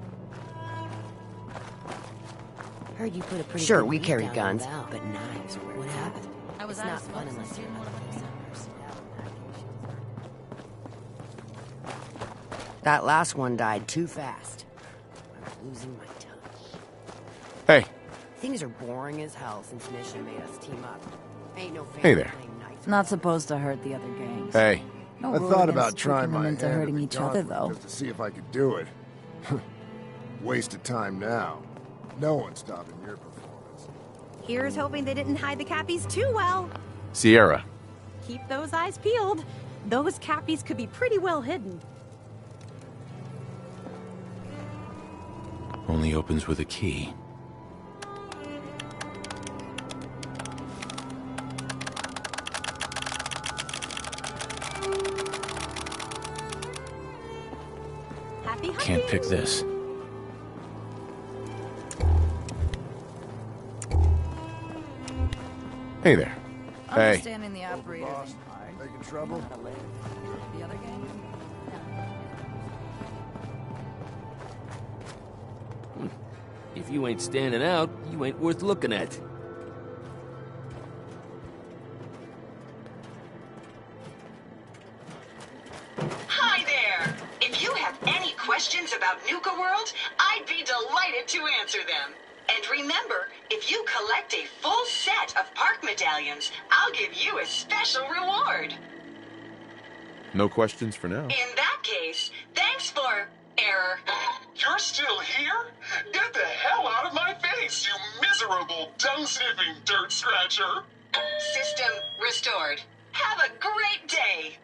Heard you put a pretty Sure, good we beat carry down guns. on Val, but knives are what happened. Was It's I not fun supposed to unless see you're one up of close those? and personal. That last one died too fast. I'm losing my touch. Hey. Things are boring as hell since Nisha made us team up. Ain't no fan Hey of there. playing nice. Not supposed to hurt the other gangs. Hey. No I rule thought against about trying tricking them my into hand hurting at the each other, gauntlet though. just to see if I could do it. Waste of time now. No one's stopping your performance. Here's hoping they didn't hide the cappies too well. Sierra. Keep those eyes peeled. Those cappies could be pretty well hidden. Only opens with a key. Happy hunting. Can't pick this. Hey there. Hey. Understanding the operators Boss, ain't hard. making trouble? How to live. The other gang? If you ain't standing out, you ain't worth looking at. about Nuka World, I'd be delighted to answer them. And remember, if you collect a full set of park medallions, I'll give you a special reward. No questions for now. In that case, thanks for... error. You're still here? Get the hell out of my face, you miserable, dung-sniffing dirt scratcher! System restored. Have a great day!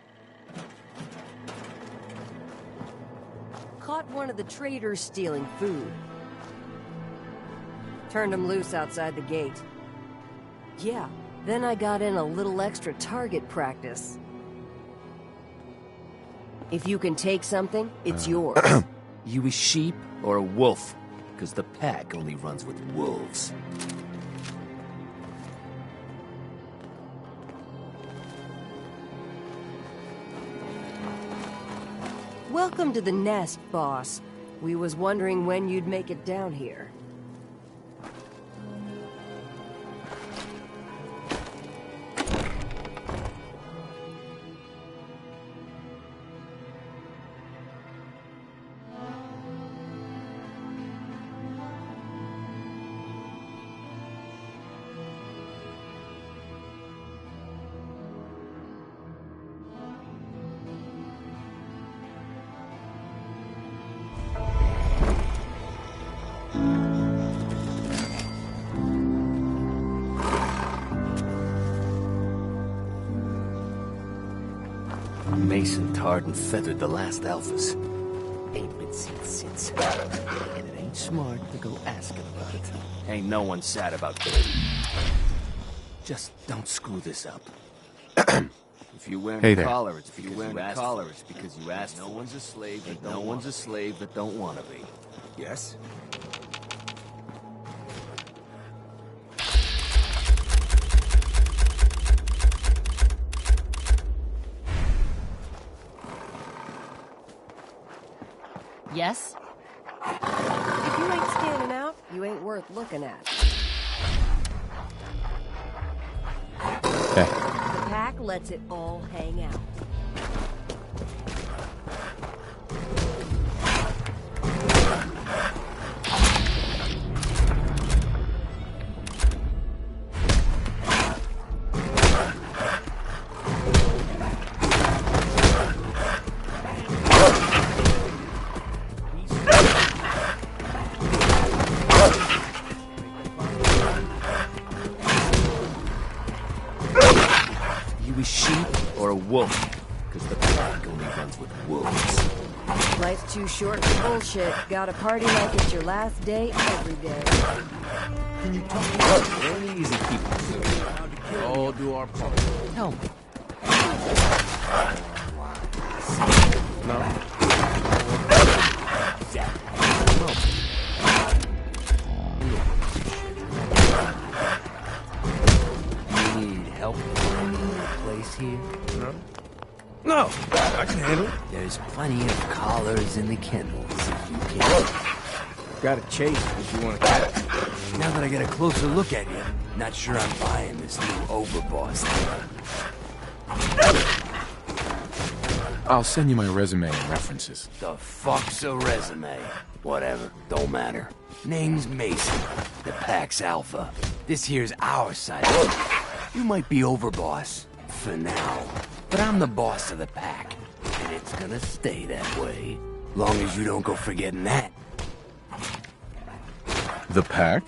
Caught one of the traders stealing food. Turned him loose outside the gate. Yeah, then I got in a little extra target practice. If you can take something, it's yours. You a sheep or a wolf? Because the pack only runs with wolves. Welcome to the nest, boss. We was wondering when you'd make it down here. Mason tarred and feathered the last alphas. Ain't been seen since. And it ain't smart to go asking about it. Ain't no one sad about it. Just don't screw this up. If you wear Hey a there. collar, it's because you asked. No one's a slave. No one's a slave that don't want to be. Yes. Yes? If you ain't standing out, you ain't worth looking at. The pack lets it all hang out. Too short for bullshit. Got a party like it's your last day every day. Can you talk about very easy people? We all do our part. Tell me. No. You need help finding a place here? No, I can handle it. There's plenty of collars in the kennels if you can. Gotta chase if you want to catch. Now that I get a closer look at you, not sure I'm buying this new overboss thing. I'll send you my resume and references. The fuck's a resume? Whatever, don't matter. Name's Mason, the Pax Alpha. This here's our side. You might be overboss, for now. But I'm the boss of the pack, and it's gonna stay that way. Long as you don't go forgetting that. The pack?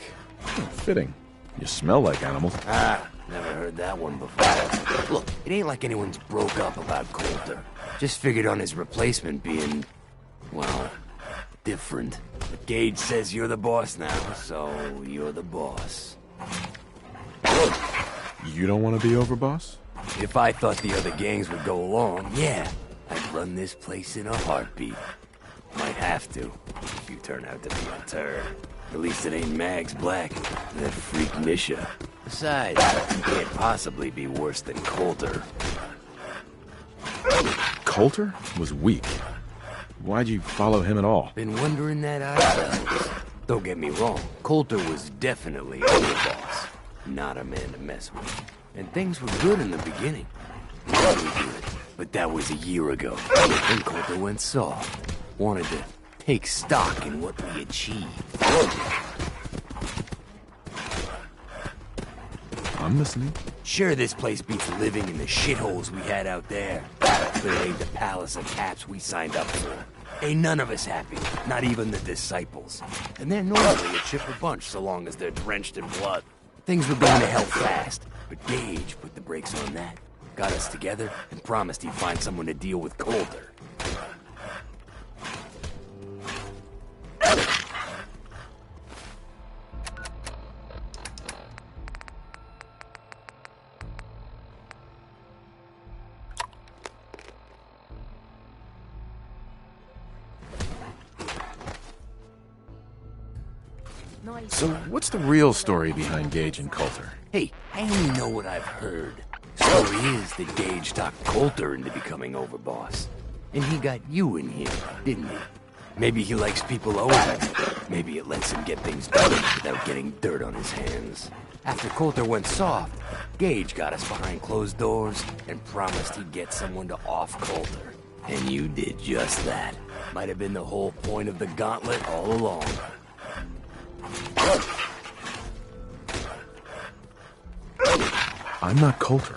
Oh, fitting. You smell like animals. Never heard that one before. Look, it ain't like anyone's broke up about Coulter. Just figured on his replacement being, well, different. But Gage says you're the boss now, so you're the boss. You don't want to be overboss? If I thought the other gangs would go along, yeah, I'd run this place in a heartbeat. Might have to, if you turn out to be a turd. At least it ain't Mags Black, that freak Misha. Besides, it can't possibly be worse than Coulter. Coulter was weak. Why'd you follow him at all? Been wondering that ourselves. Don't get me wrong, Coulter was definitely overboss. Not a man to mess with. And things were good in the beginning. Really good. But that was a year ago. Then Coulter went soft. Wanted to take stock in what we achieved. I'm listening. Sure, this place beats living in the shitholes we had out there. But it ain't the palace of caps we signed up for. Ain't none of us happy, not even the disciples. And they're normally a chipper bunch so long as they're drenched in blood. Things were going to hell fast, but Gage put the brakes on that. Got us together and promised he'd find someone to deal with Coulter. So, what's the real story behind Gage and Coulter? Hey, I only know what I've heard. Story is that Gage talked Coulter into becoming overboss. And he got you in here, didn't he? Maybe he likes people over him. Maybe it lets him get things done without getting dirt on his hands. After Coulter went soft, Gage got us behind closed doors and promised he'd get someone to off Coulter. And you did just that. Might have been the whole point of the gauntlet all along. I'm not Coulter,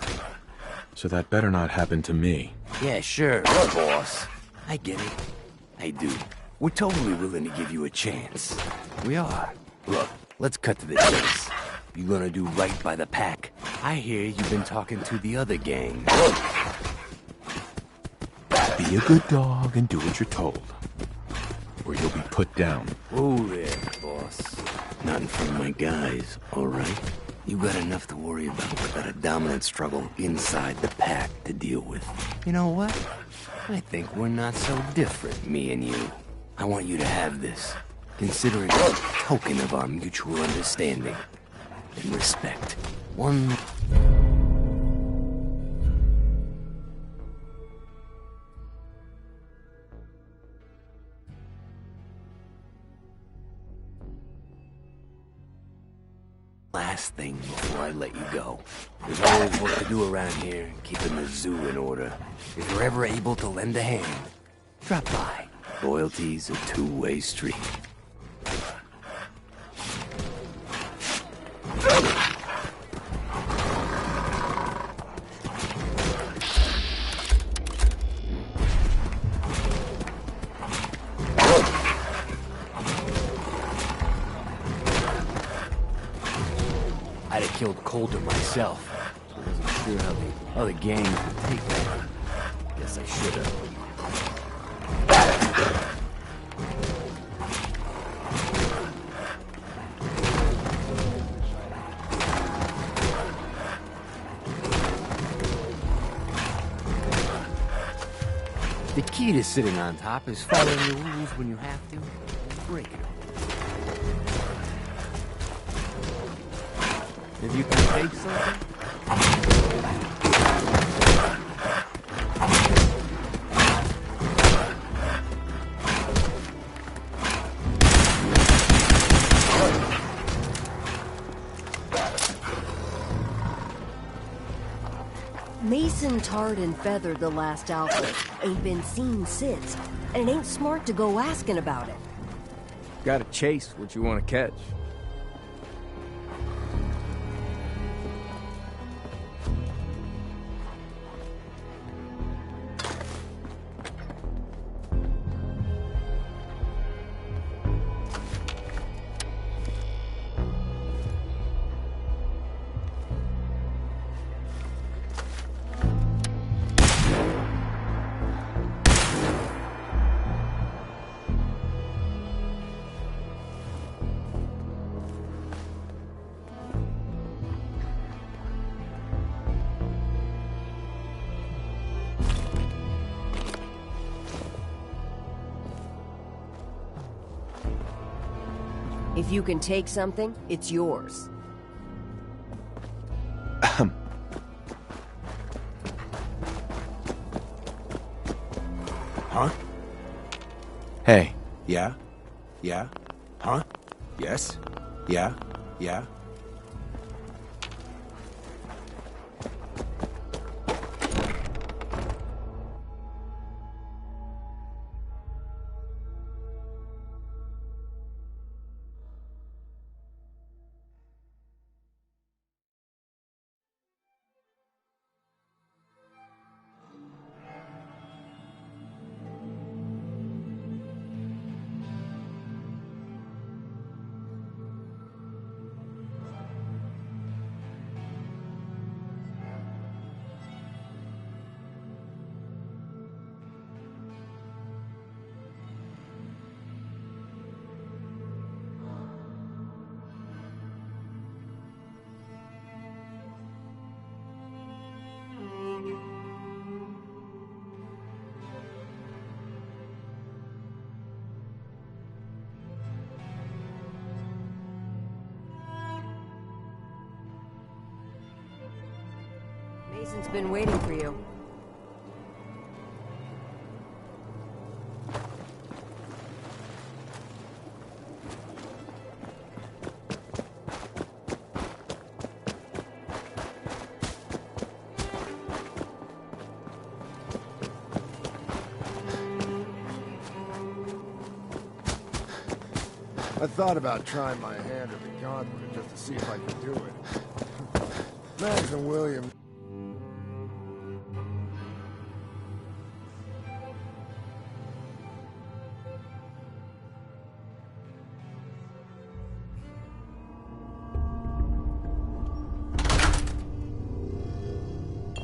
so that better not happen to me. Yeah, sure, boss. I get it. I do. We're totally willing to give you a chance. We are. Look, let's cut to the chase. You gonna do right by the pack? I hear you've been talking to the other gang. Be a good dog and do what you're told, or you'll be put down. Oh there, boss. Nothing from my guys, all right? You got enough to worry about without a dominant struggle inside the pack to deal with. You know what? I think we're not so different, me and you. I want you to have this. Consider it a token of our mutual understanding and respect. One... last thing before I let you go. There's always work to do around here, keeping the zoo in order. If you're ever able to lend a hand, drop by. Loyalty's a two-way street. I'd have killed Coulter myself. I wasn't sure how the other gangs would take that. Guess I should have. The key to sitting on top is following the rules when you have to. Break it. If you can take something... Mason tarred and feathered the last outfit. Ain't been seen since. And it ain't smart to go asking about it. Gotta chase what you want to catch. If you can take something, it's yours. Huh? Hey. Yeah? Yeah? Huh? Yes? Yeah? Yeah? Citizen's been waiting for you. I thought about trying my hand at the gauntlet just to see if I could do it. Max and William...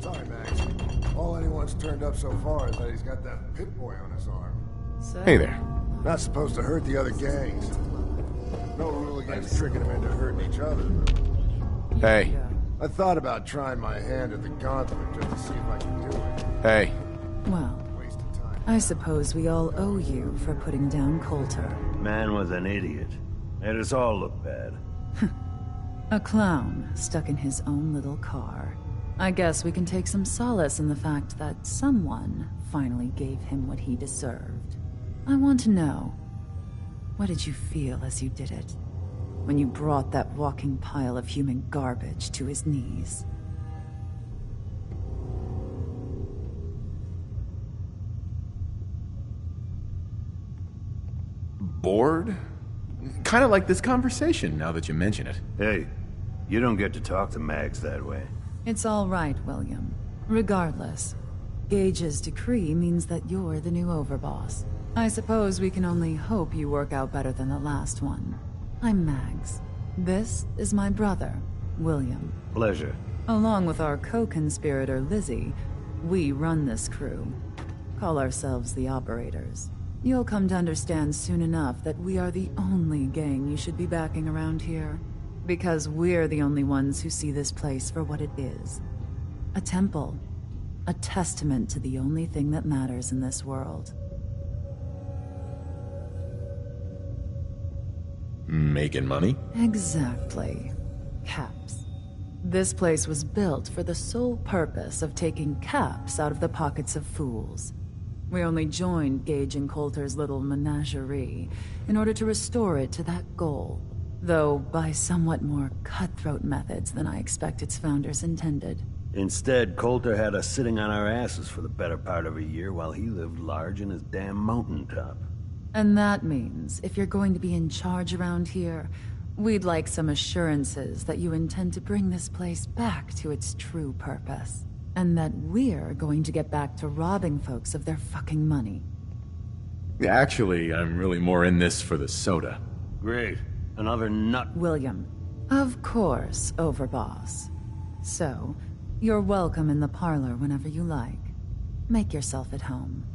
Sorry, Max. All anyone's turned up so far is that he's got that pit boy on his arm. Hey there. Not supposed to hurt the other gangs. No rule against tricking them into hurting each other, though. Hey. I thought about trying my hand at the gauntlet just to see if I could do it. Hey. Well, I suppose we all owe you for putting down Coulter. Man was an idiot. Made us all look bad. A clown stuck in his own little car. I guess we can take some solace in the fact that someone finally gave him what he deserved. I want to know, what did you feel as you did it? When you brought that walking pile of human garbage to his knees? Bored? Kind of like this conversation, now that you mention it. Hey, you don't get to talk to Mags that way. It's all right, William. Regardless, Gage's decree means that you're the new overboss. I suppose we can only hope you work out better than the last one. I'm Mags. This is my brother, William. Pleasure. Along with our co-conspirator, Lizzie, we run this crew. Call ourselves the Operators. You'll come to understand soon enough that we are the only gang you should be backing around here. Because we're the only ones who see this place for what it is. A temple. A testament to the only thing that matters in this world. Making money? Exactly. Caps. This place was built for the sole purpose of taking caps out of the pockets of fools. We only joined Gage and Coulter's little menagerie in order to restore it to that goal, though by somewhat more cutthroat methods than I expect its founders intended. Instead, Coulter had us sitting on our asses for the better part of a year while he lived large in his damn mountaintop. And that means, if you're going to be in charge around here, we'd like some assurances that you intend to bring this place back to its true purpose. And that we're going to get back to robbing folks of their fucking money. Actually, I'm really more in this for the soda. Great. Another nut. William. Of course, Overboss. So, you're welcome in the parlor whenever you like. Make yourself at home.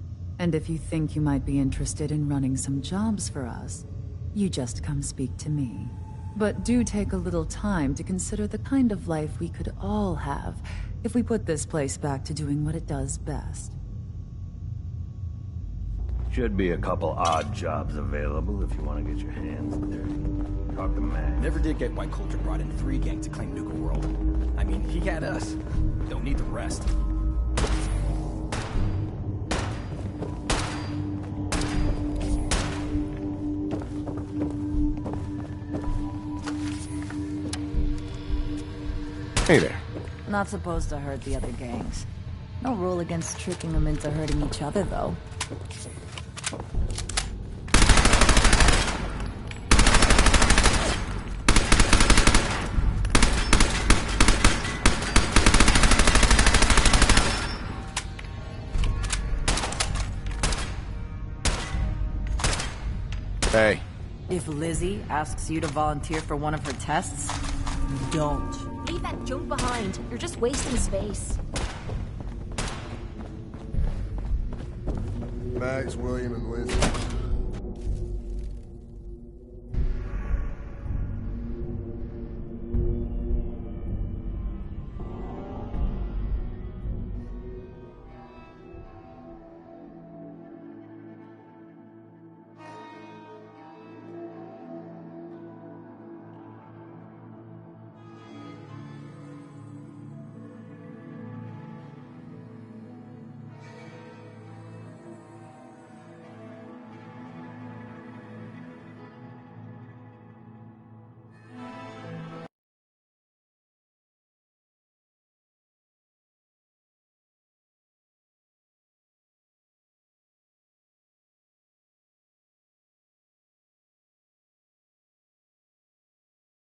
And if you think you might be interested in running some jobs for us, you just come speak to me. But do take a little time to consider the kind of life we could all have if we put this place back to doing what it does best. Should be a couple odd jobs available if you want to get your hands dirty. Talk to Max. Never did get why Coulter brought in 3 gangs to claim Nuka World. I mean, he had us. Don't need the rest. Hey there. Not supposed to hurt the other gangs. No rule against tricking them into hurting each other, though. Hey. If Lizzie asks you to volunteer for one of her tests, don't. Leave that junk behind. You're just wasting space. Max, William, and Liz.